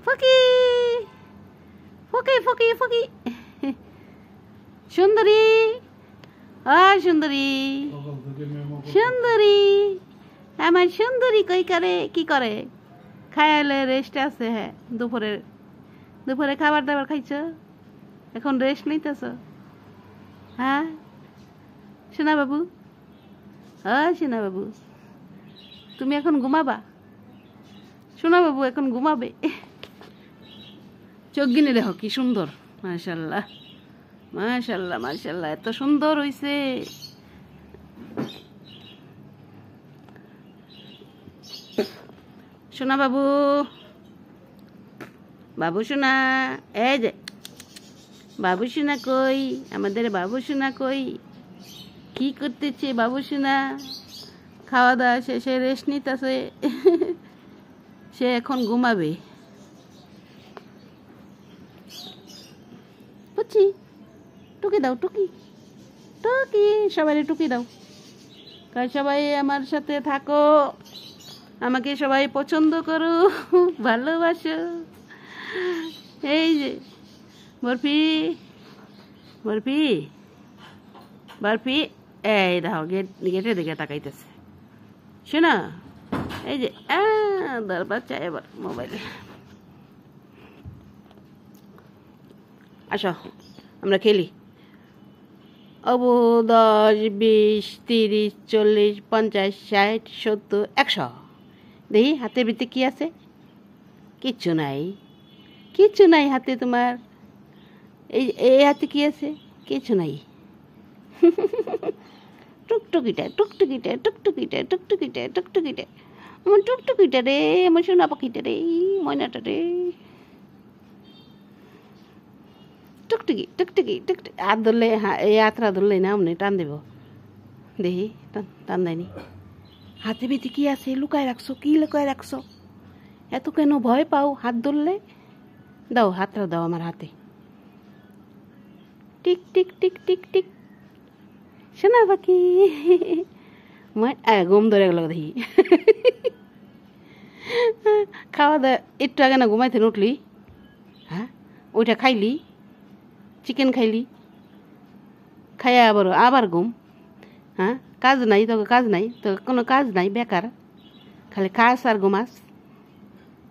ফকি ফকি ফকি ফকি সুন্দরী সুন্দরী সুন্দরী আমার সুন্দরী কই করে কি করে খায়ালে রেস্ট আছে হ্যাঁ দুপুরে খাবার দাবার খাইছ এখন রেস্ট নিতেছ হ্যাঁ সোনা বাবু সোনা বাবু তুমি এখন ঘুমাবা সোনা বাবু এখন ঘুমাবে চোখ গিনে দেখো কি সুন্দর মাশাল্লাহ মাশাল্লাহ মাশাল্লাহ এত সুন্দর হইছে সোনা বাবু বাবু সোনা এই যে বাবু সোনা কই আমাদের বাবু সোনা কই কি করতেছে বাবু সোনা খাওয়া দাওয়া শেষে রেস্ট নিতেছে সে এখন ঘুমাবে বুঝছি টুকি দাও টুকি টুকি সবাই টুকি দাও সবাই আমার সাথে থাকো আমাকে সবাই পছন্দ করো ভালোবাসো এই যে বরফি বরফি বরফি এই দেখো গেটের দিকে তাকাইতেছে শোনা এই যে দরবার চাই এবার মোবাইলে আসো আমরা খেলি অবু 10 20 30 40 50 60 70 100 দেখি হাতের ভিতরে কি আছে কিচ্ছু নাই হাতে তোমার এই হাতে কি আছে কিছু নাই টুকটুকিটা টুকটুকিটা টুকটুকিটা টুকটুকিটা টুকটুকিটা আমার টুকটুকিটা রে আমার সোনা পাখিটা রে ময়নাটা রে টুকটুকি টুকটুকি টুকটুকি হাত ধরলে এই হাতটা ধরলে না অমনি টান দেব দেখি টান দেয়নি হাতে ভিতরে কি আছে লুকায় রাখছো কি লুকায় রাখছো এত কেন ভয় পাও হাত ধরলে দাও হাতটা দাও আমার হাতে tick tick tick tick tick শোনা পাখি ঘুম ধরে গেল দেখি খাওয়া দাওয়া একটু আগে না ঘুমাইতে উঠলি হ্যাঁ ওইটা খাইলি চিকেন খাইলি খাইয়া আবার ঘুম হ্যাঁ কাজ নাই তোকে কাজ নাই তোকে কোনো কাজ নাই বেকার খালি খাস আর ঘুমাস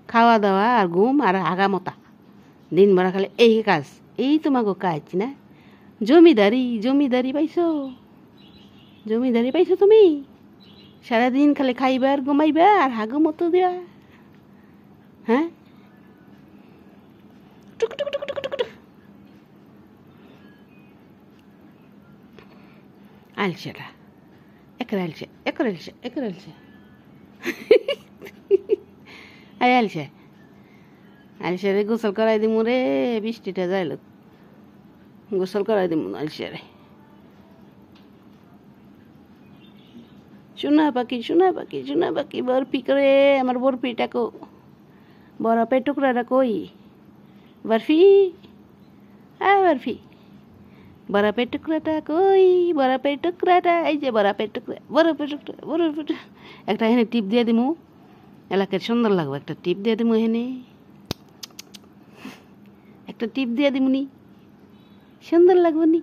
খাওয়া দাওয়া আর ঘুম আর হাগামতা দিন ভরা খালি এই কাজ এই তোমাকে কাজ না জমিদারি পাইছো তুমি সারাদিন খালি খাইবা আর ঘুমাইবা আর হাগু মতো দেওয়া হ্যাঁ টুক টুক টুক টুক টুক আলসেরা একরে আলসে আলসে রে গোসল করাই দিমু রে বৃষ্টিটা যাইল গোসল করাই দিমু আলসে রে সোনা পাখি বরফি করে আমার বরফিটাকে বরফের টুকরাটা কই বরফি বরফি বরফের টুকরাটা কই বরফের টুকরাটা এই যে বরফের টুকরা একটা এখানে টিপ দিয়ে দিমু এলাকার সুন্দর লাগবে একটা টিপ দিয়ে দিমু এখানে একটা টিপ দিয়ে দিমুনি সুন্দর লাগবে নি